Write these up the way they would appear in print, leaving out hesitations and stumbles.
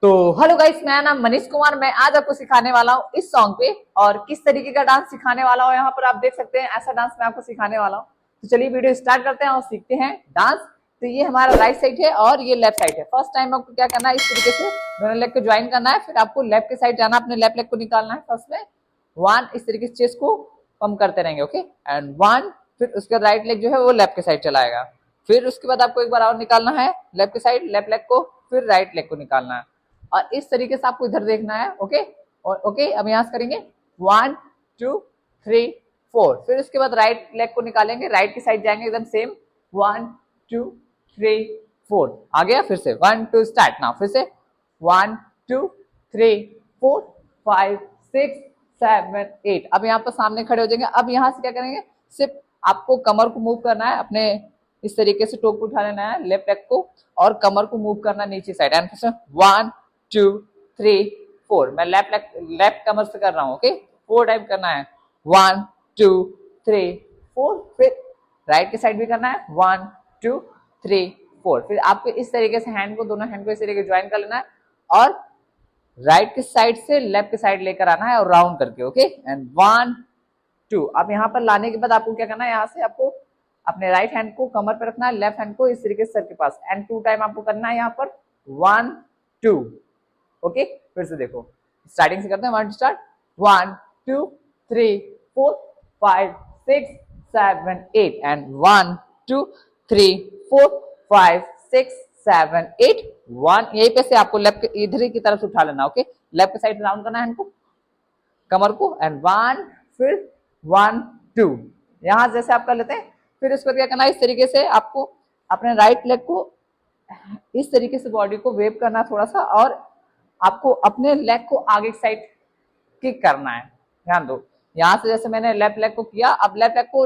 तो hello guys, मेरा नाम मनीष कुमार। मैं आज आपको सिखाने वाला हूँ इस सॉन्ग पे और किस तरीके का डांस सिखाने वाला हूँ। यहाँ पर आप देख सकते हैं ऐसा डांस मैं आपको सिखाने वाला हूँ। तो चलिए वीडियो स्टार्ट करते हैं और सीखते हैं डांस। तो ये हमारा राइट साइड है और ये लेफ्ट साइड है। फर्स्ट टाइम आपको क्या करना है, इस तरीके से दोनों लेग को ज्वाइन करना है। फिर आपको लेफ्ट के साइड जाना, अपने लेफ्ट लेग को निकालना है। फर्स्ट में वन, इस तरीके से चेस्ट को पंप करते रहेंगे, ओके, एंड वन। फिर उसके राइट लेग जो है वो लेफ्ट के साइड चलाएगा। फिर उसके बाद आपको एक बार और निकालना है लेफ्ट के साइड, लेफ्ट लेग को, फिर राइट लेग को निकालना है और इस तरीके से आपको इधर देखना है, ओके। और ओके, अब यहाँ से करेंगे 1 2 3 4। फिर उसके बाद राइट लेग को निकालेंगे, राइट की साइड जाएंगे एकदम सेम 1 2 3 4। आ गया, फिर से 1 2 स्टार्ट नाउ। फिर से 1 2 3 4 5 6 7 8। अब यहाँ पर सामने खड़े हो जाएंगे। अब यहाँ से क्या करेंगे, सिर्फ आपको कमर को मूव करना है, अपने इस तरीके से टोक उठा लेना है लेफ्ट लेग को और कमर को मूव करना नीचे साइड। एंड फिर 1 2 3 4। मैं लेफ्ट कमर से कर रहा हूँ, ओके। 4 टाइम करना है, 1 2 3 4। फिर राइट के साइड भी करना है 1 2 3 4। फिर आपको इस तरीके से हैंड को, दोनों हैंड को इस तरीके ज्वाइन कर लेना है और राइट के साइड से लेफ्ट के साइड लेकर आना है और राउंड करके, ओके। एंड 1 2। अब यहाँ पर लाने के बाद आपको क्या करना है, यहाँ से आपको अपने राइट हैंड को कमर पर रखना है, लेफ्ट हैंड को इस तरीके से सर के पास। एंड 2 टाइम आपको करना है यहाँ पर 1 2, ओके। फिर से देखो, स्टार्टिंग से करते हैं, 1 स्टार्ट 1 2 3 4 5 6 7 8 एंड 1 2 3 4 5 6 7 8 1। यहीं पे से आपको लेफ्ट इधर ही की तरफ उठा लेना, ओके। लेफ्ट साइड राउंड करना है हैंड को, कमर को, एंड 1 फिर 1 2। यहां जैसे आप कर लेते हैं। फिर उसको क्या करना है, इस तरीके से आपको अपने राइट लेग को इस तरीके से बॉडी को वेव करना थोड़ा सा और आपको अपने लेग को आगे साइड किक करना है। ध्यान दो, यहां से जैसे मैंने लेफ्ट लेग को किया, अब लेफ्ट लेग को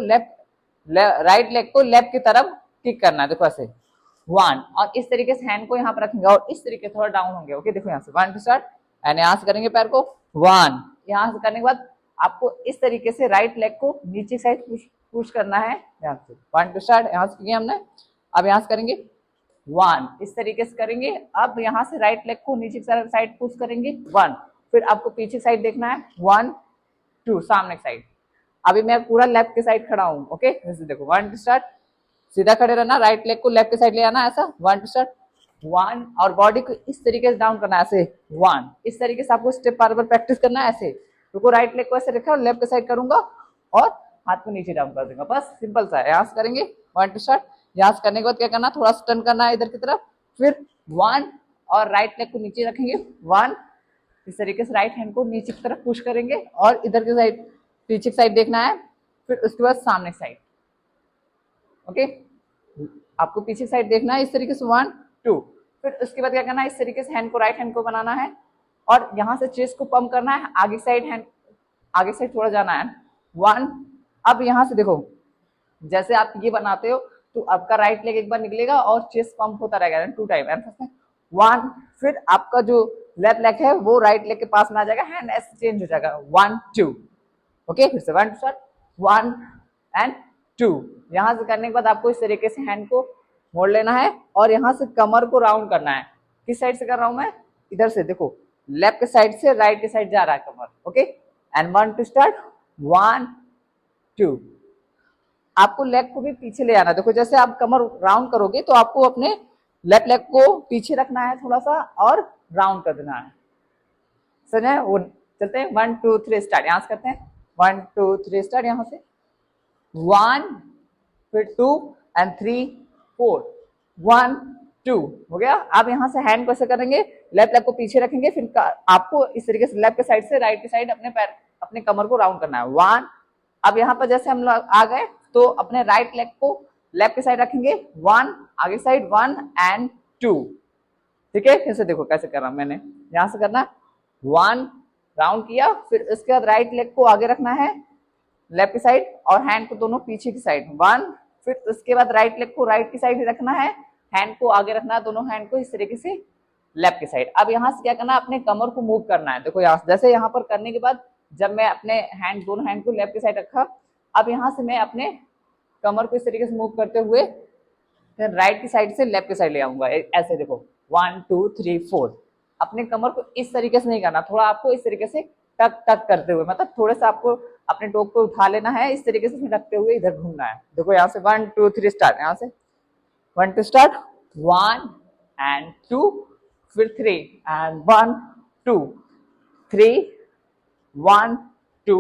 राइट लेग को लेफ्ट की तरफ किक करना है। देखो ऐसे 1, और इस तरीके से हैंड को यहाँ पर रखेंगे और इस तरीके थोड़ा डाउन होंगे, ओके। देखो यहाँ से 1 टू स्टार्ट एंड यहाँ से करेंगे पैर को 1। यहाँ से करने के बाद आपको इस तरीके से राइट लेग को नीचे साइड पुश करना है। यहाँ से 1 टू स्टार्ट, यहाँ से किया हमने। अब यहाँ से करेंगे 1, इस तरीके से करेंगे। अब यहाँ से राइट लेग को नीचे साइड पुश करेंगे 1। फिर आपको पीछे साइड देखना है 1 2, सामने साइड। अभी मैं पूरा लेफ्ट के साइड खड़ा हूँ, ओके। जैसे देखो 1 टू स्टार्ट, सीधा खड़े रहना, राइट लेग को लेफ्ट के साइड ले आना, ऐसा 1 टू स्टार्ट 1, और बॉडी को इस तरीके से डाउन करना है ऐसे 1। इस तरीके से आपको स्टेप बार बार प्रैक्टिस करना है ऐसे। रुको, राइट लेग को ऐसे रखा, लेफ्ट के साइड करूंगा और हाथ को नीचे डाउन कर दूंगा, बस सिंपल सा है। यहाँ से करेंगे 1 टू स्टार्ट। यहाँ से करने के बाद क्या करना, थोड़ा सा टर्न करना है इधर की तरफ, फिर 1 और राइट लेग को नीचे रखेंगे 1। इस तरीके से राइट हैंड को नीचे की तरफ पुश करेंगे और इधर की साइड पीछे की साइड देखना है। फिर उसके बाद सामने साइड, ओके। आपको पीछे साइड देखना है इस तरीके से 1 2। फिर उसके बाद क्या करना है, इस तरीके से हैंड को, राइट हैंड को बनाना है और यहाँ से चेस्ट को पंप करना है, आगे साइड हैंड, आगे साइड थोड़ा जाना है 1। अब यहाँ से देखो, जैसे आप ये बनाते हो तो आपका राइट लेग एक बार निकलेगा और चेस्ट पंप होता रहेगा 2 टाइम। 1, फिर आपका जो लेफ्ट लेग है वो राइट लेग के पास में आ जाएगा, हैंड ऐसे चेंज हो जाएगा 1 2, ओके। फिर से 1 टू स्टार्ट 1 एंड 2। यहाँ से करने के बाद आपको इस तरीके से हैंड को मोड़ लेना है और यहाँ से कमर को राउंड करना है। किस साइड से कर रहा हूं मैं, इधर से, देखो लेफ्ट के साइड से राइट के साइड जा रहा है कमर, ओके। And 1 two start 1 2। आपको लेग को भी पीछे ले आना। देखो जैसे आप कमर राउंड करोगे तो आपको अपने लेफ्ट लेग को पीछे रखना है थोड़ा सा और राउंड कर देना है, समझे। वो चलते हैं 1 2 3 स्टार्ट। यहाँ से करते हैं 1 2 3 स्टार्ट। यहाँ से 1, फिर 2 एंड 3 4 1 2 हो गया। अब यहाँ से हैंड को ऐसे करेंगे, लेफ्ट लेग को पीछे रखेंगे, फिर आपको इस तरीके से लेफ्ट के साइड से राइट के साइड अपने पैर, अपने कमर को राउंड करना है 1। अब यहाँ पर जैसे हम लोग आ गए तो अपने राइट लेग को लेफ्ट के साइड रखेंगे 1, आगे साइड 1 एंड 2, ठीक है। फिर से देखो कैसे कर रहा हूं मैंने, यहाँ से करना 1 राउंड किया, फिर इसके बाद राइट लेग को आगे रखना है लेफ्ट की साइड और हैंड को दोनों पीछे की साइड 1। फिर उसके बाद राइट लेग को राइट की साइड ही रखना है, हैंड को आगे रखना है, दोनों हैंड को इस तरीके से लेफ्ट की साइड। अब यहाँ से क्या करना है, अपने कमर को मूव करना है। देखो यहाँ जैसे यहाँ पर करने के बाद जब मैं अपने हैंड, दोनों हैंड को लेफ्ट की साइड रखा, अब यहाँ से मैं अपने कमर को इस तरीके से मूव करते हुए फिर राइट की साइड से लेफ्ट की साइड ले आऊंगा ऐसे। देखो 1 2 3 4। अपने कमर को इस तरीके से नहीं करना, थोड़ा आपको इस तरीके से टक टक करते हुए, मतलब थोड़े सा आपको अपने टोक को उठा लेना है, इस तरीके से रखते हुए इधर घूमना है। देखो यहाँ से 1 2 3 स्टार्ट, यहाँ से 1 2 स्टार्ट, 1 एंड 2, फिर 3 एंड 1 2 3 1 2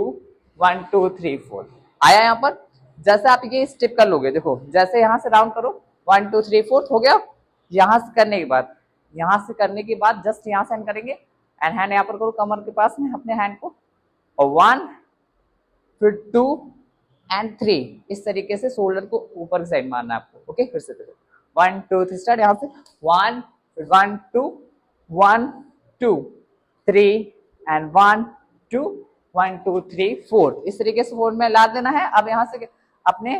1 2 3 4। आया यहाँ पर। जैसे आप ये स्टेप कर लोगे, देखो जैसे यहाँ से राउंड करो 1 2 3 4 हो गया। यहाँ से करने के बाद, यहाँ से करने के बाद जस्ट यहाँ से हैंड करेंगे एंड हैंड यहाँ पर करो कमर के पास में अपने हैंड को, और 1 फिर 2 एंड 3, इस तरीके से शोल्डर को ऊपर की साइड मारना है आपको। ओके, फिर से देखो 1 2 3 स्टार्ट, यहाँ से 1 फिर 1 2 1 2 3 एंड 1 2 1 2 3 4, इस तरीके से 4 में ला देना है। अब यहाँ से अपने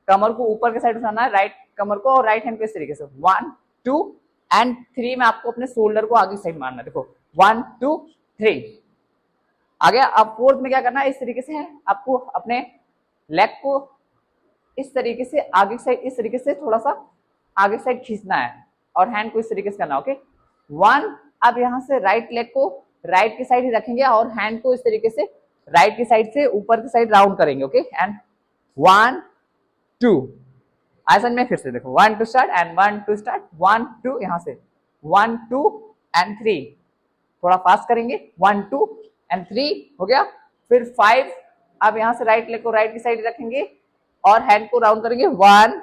कमर को ऊपर के साइड उठाना है, राइट कमर को, और राइट हैंड को इस तरीके से 1 2 एंड 3 में आपको अपने शोल्डर को आगे साइड मारना है। देखो 1 2 3 आ गया। अब फोर्थ में क्या करना है, इस तरीके से है आपको अपने लेग को इस तरीके से आगे साइड, इस तरीके से थोड़ा सा आगे साइड खींचना है और हैंड को इस तरीके से करना। ओके 1, अब यहाँ से राइट लेग को राइट की साइड ही रखेंगे और हैंड को इस तरीके से राइट की साइड से ऊपर की साइड राउंड करेंगे। ओके एंड 1 2, ऐसा में फिर से देखो 1 2 स्टार्ट एंड 1 2 स्टार्ट, 1 2, यहाँ से 1 2 एंड 3, थोड़ा फास्ट करेंगे 1 2 एंड 3 हो गया। फिर 5, अब यहाँ से राइट लेग को राइट की साइड रखेंगे और हैंड को राउंड करेंगे 1,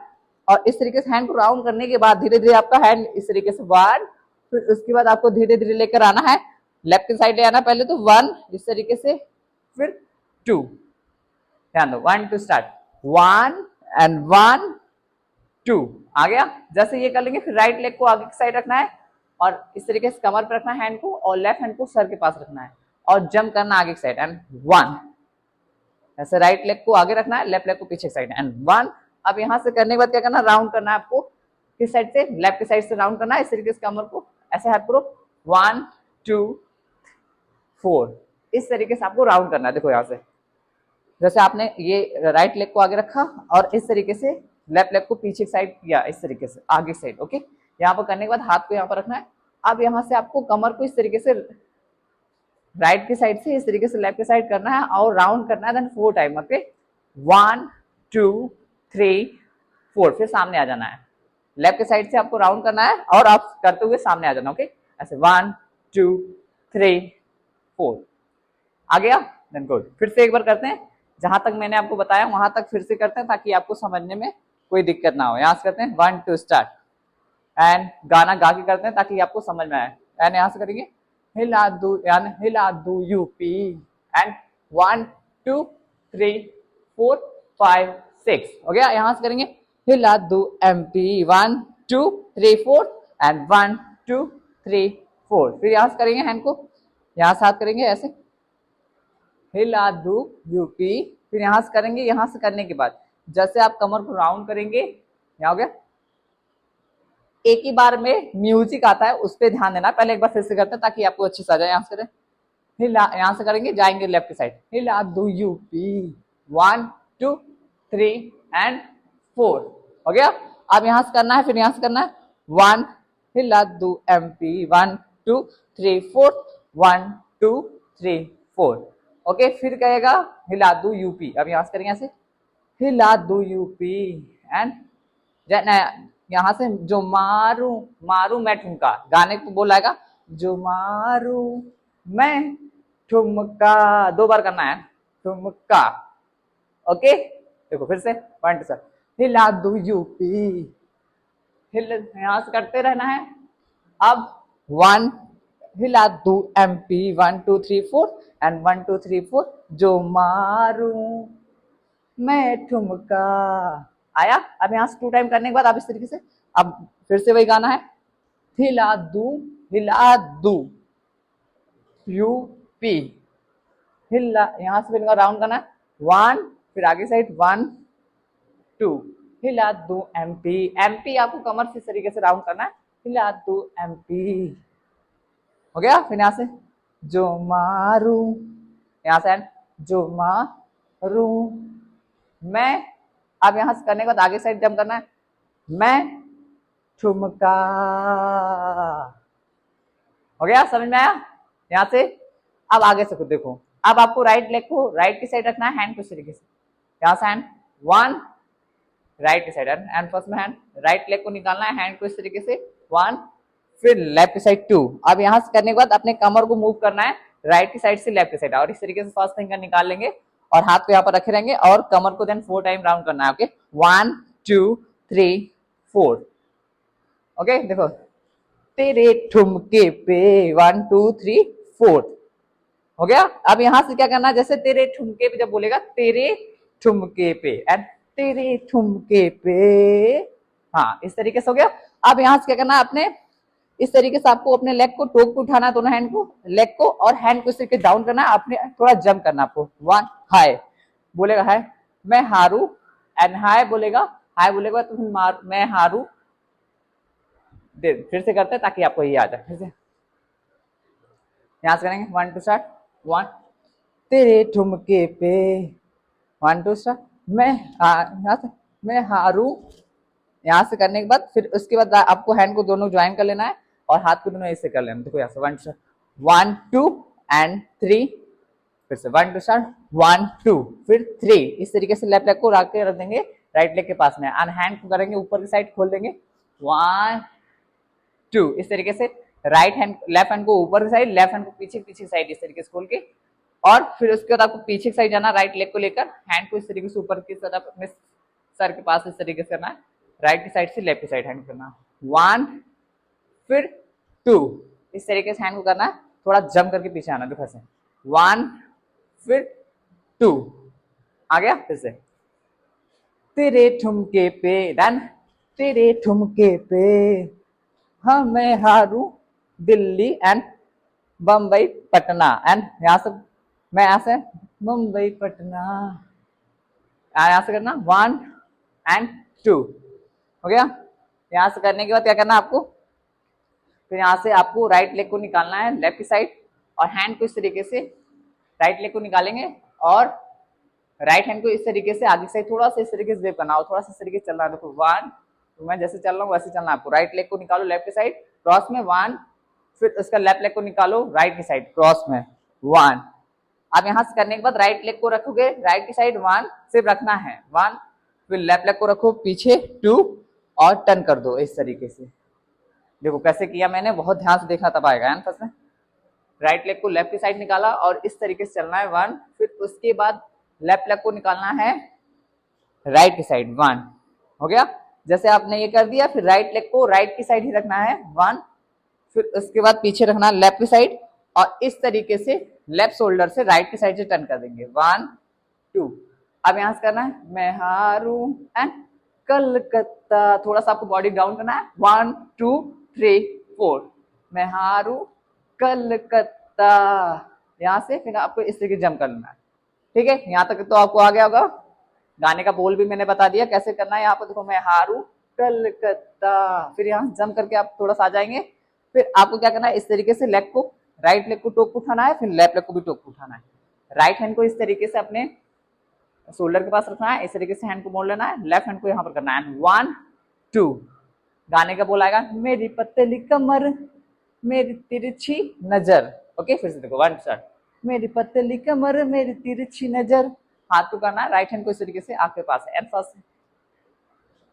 और इस तरीके से हैंड को राउंड करने के बाद धीरे धीरे आपका हैंड इस तरीके से 1, फिर उसके बाद आपको धीरे धीरे लेकर आना है, लेफ्ट की साइड ले आना, पहले तो 1 इस तरीके से, फिर 2, ध्यान दो 1 2 स्टार्ट, 1 एंड 1 2 आ गया। जैसे ये कर लेंगे फिर राइट लेग को आगे की साइड रखना है और इस तरीके से कमर पर रखना है हैंड को, और लेफ्ट हैंड को सर के पास रखना है और जंप करना आगे की साइड एंड 1, ऐसे राइट लेग को आगे रखना है, लेफ्ट लेग को पीछे की साइड एंड 1। अब यहाँ से करने के बाद क्या करना है, राउंड करना है आपको, किस साइड से, लेफ्ट की साइड से राउंड करना है, इस तरीके से कमर को ऐसे हाथ करो 1 2 4, इस तरीके से आपको राउंड करना है। देखो यहाँ से जैसे आपने ये राइट लेग को आगे रखा और इस तरीके से लेफ्ट लेग को पीछे साइड किया, इस तरीके से आगे साइड। ओके, यहाँ पर करने के बाद हाथ को यहाँ पर रखना है। अब यहाँ से आपको कमर को इस तरीके से राइट की साइड से इस तरीके से लेफ्ट की साइड करना है और राउंड करना है, देन 4 टाइम। ओके 1 2 3 4, फिर सामने आ जाना है, लेफ्ट की साइड से आपको राउंड करना है और आप करते हुए सामने आ जाना। ओके ऐसे 1 2 3 4 आ गया, देन गुड। फिर से एक बार करते हैं, जहां तक मैंने आपको बताया वहां तक फिर से करते हैं ताकि आपको समझने में कोई दिक्कत ना हो। यहाँ से करते हैं 1 2 स्टार्ट एंड गाना गा के करते हैं ताकि आपको समझ में आए। एंड यहाँ से करेंगे हिला दू यूपी एंड 1 2 3 4 5 6 हो गया। यहाँ से करेंगे हिला दू एमपी 1 2 3 4 एंड 1 2 3 4, फिर यहाँ से करेंगे हैंड को यहाँ से हाथ करेंगे ऐसे हिला दू यूपी, फिर यहाँ से करेंगे। यहाँ से करने के बाद जैसे आप कमर को राउंड करेंगे, यहाँ हो गया, एक ही बार में म्यूजिक आता है उस पर ध्यान देना। पहले एक बार फिर से करते हैं ताकि आपको अच्छे से आ जाए। यहाँ से करें हिला, यहाँ से करेंगे जाएंगे लेफ्ट की साइड, हिला दू यूपी 1 2 3 एंड 4 हो गया। अब यहाँ से करना है, फिर यहाँ से करना है 1 हिला दू एमपी 1 2 3 4 1 2 3 4 ओके। फिर कहेगा हिला दू यूपी, अब यहाँ से करेंगे ऐसे हिला दू यूपी एंड यहाँ से जो मारू मारू मैं ठुमका, गाने को बोलाएगा जो मारू मैं ठुमका, 2 बार करना है ठुमका। ओके देखो फिर से 1 2 हिला दू यूपी, हिल यहाँ से करते रहना है। अब 1 हिला दू एमपी 1 2 3 4 एंड 1 2 3 4 जो मारू मैं ठुमका आया। अब यहाँ से 2 टाइम करने के बाद आप इस तरीके से अब फिर से वही गाना है हिला दू यूपी, हिला, यहाँ से फिर राउंड करना है 1, फिर आगे साइड 1 2 हिला दू एमपी, एमपी आपको कमर से इस तरीके से राउंड करना है, हिला दू एमपी हो गया। फिर यहाँ से जो मारू, यहाँ से जो मारू मैं, अब यहाँ से करने के बाद आगे साइड जंप करना है मैं ठुमका हो गया, समझ में आया यहाँ से। अब आगे से खुद देखो, अब आपको राइट लेग को राइट की साइड रखना है, हैंड को इस तरीके से, यहाँ से हैंड 1 राइट की साइड एंड फर्स्ट में हैंड, राइट लेग को निकालना है, हैंड को इस तरीके से 1, फिर लेफ्ट की साइड 2। अब यहाँ से करने के बाद अपने कमर को मूव करना है राइट की साइड से लेफ्ट की साइड, और इस तरीके से फर्स्ट फिंगर निकाल लेंगे और हाथ को यहाँ पर रखे रहेंगे और कमर को देन 4 टाइम राउंड करना है। ओके 1 2 3 4। ओके देखो, तेरे ठुमके पे 1 2 3 4 हो गया। अब यहां से क्या करना है, जैसे तेरे ठुमके पे जब बोलेगा तेरे ठुमके पे एंड तेरे ठुमके पे, हाँ इस तरीके से हो गया। अब यहां से क्या करना है, अपने इस तरीके से आपको अपने लेग को टोक को उठाना है, दोनों हैंड को, लेग को और हैंड को इस तरीके डाउन करना है, अपने थोड़ा जंप करना है आपको। 1 हाय बोलेगा, हाय मैं हारू एंड हाय बोलेगा, हाय बोलेगा तो मैं हारू। फिर से करते हैं ताकि आपको ये आ जाए। फिर से यहां से करेंगे 1 2 स्टार्ट, 1 तेरे ठुमके पे 1 2 स्टार्ट, यहाँ से मैं हारू। यहाँ से करने के बाद फिर उसके बाद आपको हैंड को दोनों ज्वाइन कर लेना है और हाथ को दोनों ऐसे कर लेना। देखो यहाँ से 1 2 एंड 3, फिर से 1 2 स्टार्ट 1 2 फिर 3। इस तरीके से लेफ्ट लेग को रख के रख देंगे राइट लेग के पास में, एंड हैंड को करेंगे ऊपर की साइड खोल देंगे 1 2। इस तरीके से राइट हैंड लेफ्ट हैंड को ऊपर की साइड, लेफ्ट हैंड को पीछे साइड इस तरीके से खोल के, और फिर उसके बाद आपको पीछे की साइड जाना, राइट लेग को लेकर हैंड को इस तरीके से ऊपर की तरफ अपने सर के पास इस तरीके से करना है, राइट की साइड से लेफ्ट की साइड हैंड करना 1 फिर 2। इस तरीके से हैंड को करना है, थोड़ा जंप करके पीछे आना। देखो ऐसे 1 फिर 2 आ गया। फिर से तेरे ठुमके पे देन तेरे ठुमके पे, हाँ मैं हारू दिल्ली एंड बम्बई पटना, एंड यहाँ से मैं यहाँ से मुंबई पटना, यहाँ से करना 1 एंड 2 हो गया। यहाँ से करने के बाद क्या करना आपको, फिर यहाँ से आपको राइट लेग को निकालना है लेफ्ट की साइड, और हैंड को इस तरीके से राइट लेग को निकालेंगे और राइट हैंड को इस तरीके से आगे से थोड़ा सा इस तरीके से वेव करना हो, थोड़ा सा इस तरीके से चलना है। देखो 1, तो मैं जैसे चल रहा हूँ वैसे चलना है आपको। राइट लेग को निकालो लेफ्ट की साइड क्रॉस में 1, फिर उसका लेफ्ट लेग को निकालो राइट की साइड क्रॉस में 1। अब यहाँ से करने के बाद राइट लेग को रखोगे राइट की साइड 1 सिर्फ रखना है 1, फिर लेफ्ट लेग को रखो पीछे 2 और टर्न कर दो इस तरीके से। देखो कैसे किया मैंने, बहुत ध्यान से देखना तब आएगा। फर्स्ट में राइट लेग को लेफ्ट की साइड निकाला और इस तरीके से चलना है 1, फिर उसके बाद लेफ्ट लेग को निकालना है राइट की साइड 1 हो गया। जैसे आपने ये कर दिया, फिर राइट लेग को राइट की साइड ही रखना है 1, फिर उसके बाद पीछे रखना है लेफ्ट की साइड, और इस तरीके से लेफ्ट शोल्डर से राइट की साइड से टर्न कर देंगे 1 2। अब यहां से करना है मैं हारू एंड कलकत्ता, थोड़ा सा आपको बॉडी डाउन करना है 1 2 3 4, मैं हारू कलकत्ता। यहां से फिर आपको इस तरीके जंप करना है। ठीक है, यहाँ तक तो आपको आ गया होगा। गाने का बोल भी मैंने बता दिया कैसे करना है। यहाँ पर देखो मैं हारू कलकत्ता, फिर यहाँ जंप करके आप थोड़ा सा आ जाएंगे। फिर आपको क्या करना है, इस तरीके से लेग को राइट लेग को टोक को उठाना है, फिर लेफ्ट लेग को भी टोक को उठाना है। राइट हैंड को इस तरीके से अपने शोल्डर के पास रखना है, इस तरीके से हैंड को मोड़ लेना है, लेफ्ट हैंड को यहाँ पर करना है 1 2। गाने का बोल आएगा मेरी पतली कमर मेरी तिरछी नजर। ओके, फिर से देखो 1 स्टार्ट, मेरी पतली कमर मेरी तिरछी नजर। हाथ को करना है राइट हैंड को इस तरीके से आंख के पास है, फर्स्ट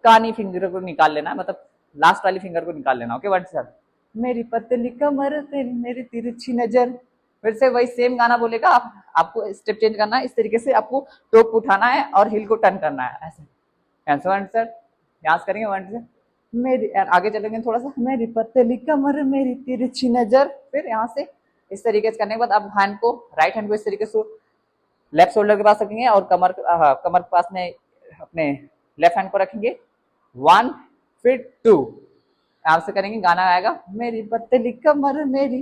कानी फिंगर को निकाल लेना है, मतलब लास्ट वाली फिंगर को निकाल लेना। ओके 1 स्टार्ट, मेरी पतली कमर तेरी मेरी तिरछी नजर। फिर से वही सेम गाना बोलेगा, आपको स्टेप चेंज करना है, इस तरीके से आपको टोक उठाना है और हिल को टर्न करना है ऐसे। आंसर यहाँ से करेंगे 1 से मेरी, आगे चलेंगे थोड़ा सा, मेरी पतली कमर मेरी तिरछी नजर। फिर यहाँ से इस तरीके से करने के बाद आप हैंड को राइट हैंड को इस तरीके से लेफ्ट शोल्डर के पास रखेंगे और कमर के पास में अपने लेफ्ट हैंड को रखेंगे 1 फिर 2। यहाँ से करेंगे, गाना आएगा मेरी पतली कमर मेरी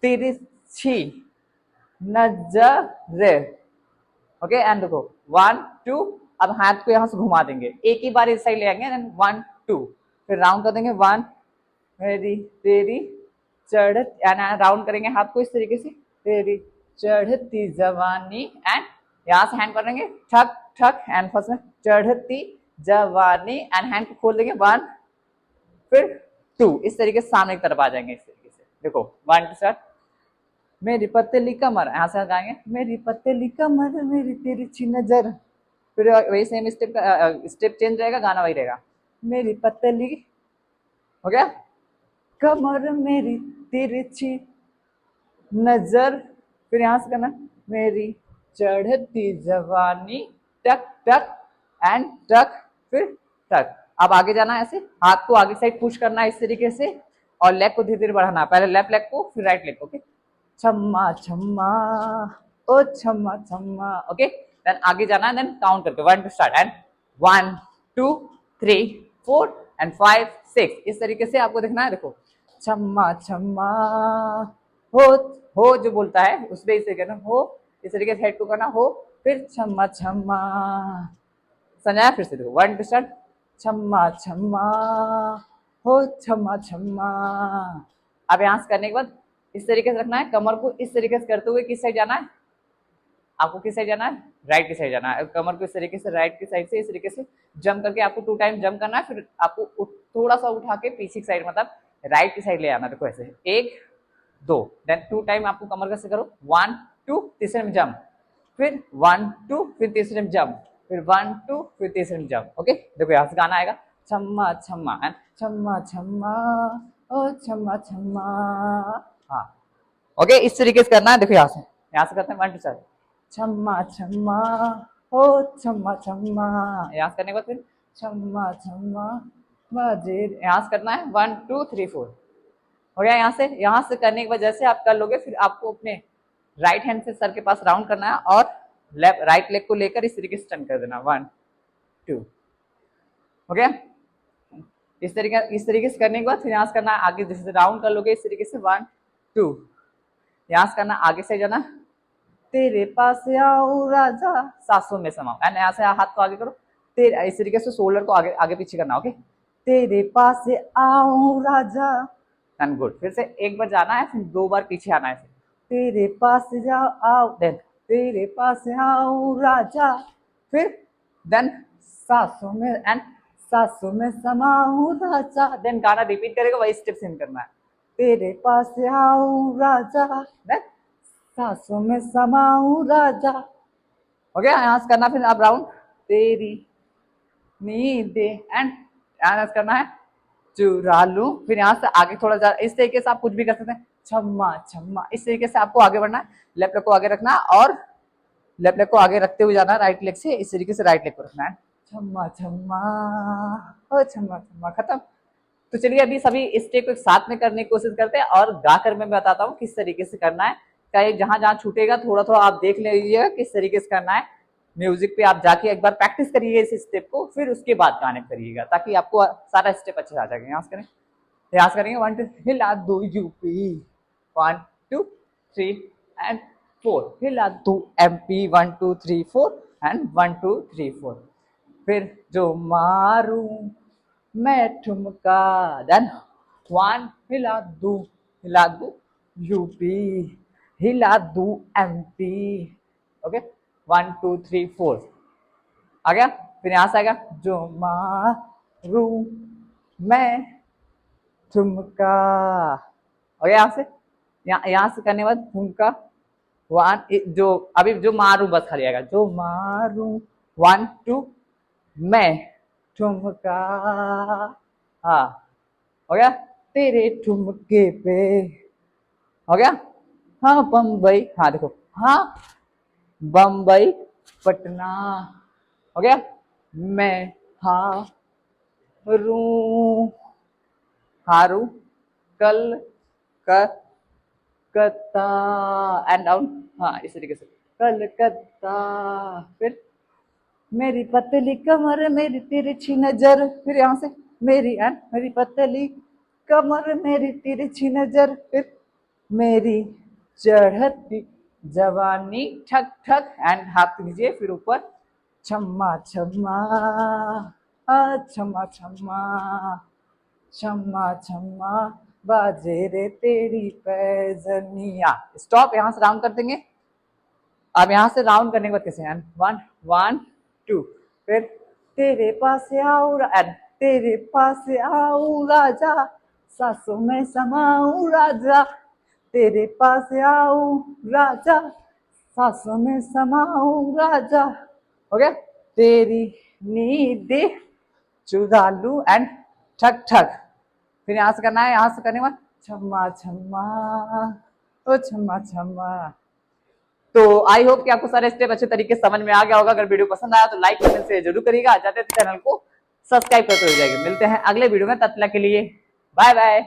तिरछी नजर। ओके, एंड देखो 1 2। अब हाथ को यहाँ से घुमा देंगे, एक ही बार इस साइड ले आएंगे 1 2, फिर राउंड कर देंगे 1 मेरी तेरी चढ़त, राउंड करेंगे हाथ को इस तरीके से, तेरी चढ़ती जवानी, एंड यहाँ से हैंड करेंगे ठक ठक, एंड फर्स्ट में चढ़ती जवानी, एंड हैंड को खोल देंगे 1 फिर 2। इस तरीके से सामने की तरफ आ जाएंगे इस तरीके से। देखो 1 2 स्टार्ट। मेरी पतली कमर, यहाँ से गाएंगे मेरी पतली कमर मेरी तिरछी नजर, फिर वही सेम स्टेप का स्टेप चेंज रहेगा, गाना वही रहेगा। मेरी पतली, हो गया, कमर मेरी तिरछी नजर, फिर यहाँ से करना मेरी चढ़ती जवानी टक टक एंड टक, फिर टक। अब आगे जाना है, ऐसे हाथ को आगे साइड पुश करना है इस तरीके से, और लेग को धीरे धीरे बढ़ाना, पहले लेफ्ट लेग को फिर राइट लेग को। ओके, छम्मा छम्मा ओ छम्मा छम्मा। ओके, देन आगे जाना है, देन काउंट करके 1 2 स्टार्ट एंड 1 2 3 4 एंड 5 6, इस तरीके से आपको देखना है। देखो छम्मा छम्मा हो जो बोलता है उसमें इसे कहना हो, इस तरीके से हेड को करना हो, फिर छम्मा छम्मा, समझाया? फिर से देखो 1 2 स्टार्ट, छम्मा छम्मा हो छम्मा छम्मा। अब यहाँ से करने के बाद इस तरीके से रखना है, कमर को इस तरीके से करते हुए किस साइड जाना है, आपको किस साइड जाना है, राइट की साइड जाना है। कमर को इस तरीके से राइट की साइड से इस तरीके से जंप करके आपको 2 टाइम जंप करना है, फिर आपको थोड़ा सा उठा के पीछे की साइड, मतलब राइट की साइड ले आना। देखो ऐसे 1 2, देन 2 टाइम आपको कमर का से करो, 1 2, तीसरे में जंप, फिर 1 2, फिर तीसरे में जंप, फिर 1 2, फिर तीसरे में जंप। ओके, देखो यहाँ से गाना आएगा छम्मा छम्मा एंड छम्मा छम्मा ओ छम्मा छम्मा। हाँ, ओके, इस तरीके से करना है। देखो यहाँ से करते हैं 1 2 स्टार्ट, छम्मा छम्मा ओ छम्मा छम्मा। यहाँ से करने के बाद फिर छम्मा छम्मा बाजे, यहाँ से करना है 1 2 3 4, हो गया। यहाँ से करने के बाद जैसे आप कर लोगे, फिर आपको अपने राइट हैंड से सर के पास राउंड करना है और लेफ्ट राइट लेग को लेकर इस तरीके से टर्न कर देना 1 2, हो गया। इस तरीके से करने के बाद फिर यहाँ से करना है आगे, जैसे राउंड कर लोगे इस तरीके से 1 2, यहाँ से करना आगे से जाना, तेरे पास आओ राजा सांसों में समाओ, एंड यहाँ से हाथ को आगे करो, तेरे इस तरीके से शोल्डर को आगे आगे पीछे करना। ओके, तेरे पास आओ राजा, एंड गुड। फिर से एक बार जाना है, फिर 2 बार पीछे आना है, तेरे पास जाओ आओ, देन तेरे पास आओ राजा, फिर देन सांसों में एंड सांसों में समाओ राजा, देन गाना रिपीट करेगा, वही स्टेप सेम करना है, तेरे पास आओ राजा, देन सांसों में समाओ राजा। हो गया। यहाँ से करना फिर अब राउंड, तेरी नींदे एंड यहाँ से करना है चुरा लूं, फिर यहाँ से आगे थोड़ा जा, इस तरीके से आप कुछ भी कर सकते हैं, छम्मा छम्मा, इस तरीके से आपको आगे बढ़ना है, लेफ्ट लेग को आगे रखना है और लेफ्ट लेग को आगे रखते हुए जाना है राइट लेग से, इस तरीके से राइट लेग को रखना है, छम्मा छम्मा ओ छम्मा छम्मा, खत्म। तो चलिए अभी सभी स्टेप को साथ में करने की कोशिश करते हैं और गाकर मैं बताता हूँ किस तरीके से करना है। कहीं जहां जहां छूटेगा थोड़ा थोड़ा आप देख लीजिएगा किस तरीके से करना है। म्यूजिक पे आप जाके एक बार प्रैक्टिस करिए इस स्टेप को, फिर उसके बाद गाने करिएगा ताकि आपको सारा स्टेप अच्छे से आ जाएगा। यहाँ से करें, यहाँ से करेंगे 1 2 हिला दो यूपी 1 2 3 एंड 4, हिला दो एमपी 1 2 3 4 एंड 1 2 3 4, फिर जो मारू मैं ठुमका, देन 1 हिला दू यूपी, हिला दू एमपी। ओके 1 2 3 4 आ गया। फिर यहां से आएगा जो मारू मैं ठुमका, हो गया। यहाँ से यहाँ से करने के बाद ठुमका 1, जो अभी जो मारू बस खाली आएगा, जो मारू 1 2 मैं ठुमका, हाँ हो गया। तेरे ठुमके पे, हो गया। हाँ बम्बई, हाँ देखो, हाँ बम्बई पटना, हो गया। मैं हारू कल कलकत्ता एंड डाउन, हाँ इस तरीके से कलकत्ता, फिर मेरी पतली कमर मेरी तिरछी नजर, फिर यहाँ से मेरी पतली कमर मेरी तिरछी नजर, फिर मेरी चढ़ती जवानी ठक ठक एंड हाथ नीचे, फिर ऊपर छम्मा छम्मा छम्मा छम्मा छम्मा छम्मा बाजे रे तेरी पैजनिया। स्टॉप, यहाँ से राउंड कर देंगे। अब यहाँ से राउंड करने के बाद कैसे 1 2, फिर तेरे पास आओ राजा सांसों में समाऊं राजा, तेरे पास आऊं राजा, सांसों में समाऊं राजा। हो गया। तेरी नींद चुरा लूं एंड ठक ठक। फिर यहां से करना है, यहां से करने के बाद छम्मा छम्मा ओ छम्मा छम्मा। तो आई होप कि आपको सारे स्टेप अच्छे तरीके से समझ में आ गया होगा। अगर वीडियो पसंद आया तो लाइक कमेंट से जरूर करिएगा। जाते चैनल को सब्सक्राइब करते हो जाएगा। मिलते हैं अगले वीडियो में, तब तक के लिए बाय बाय।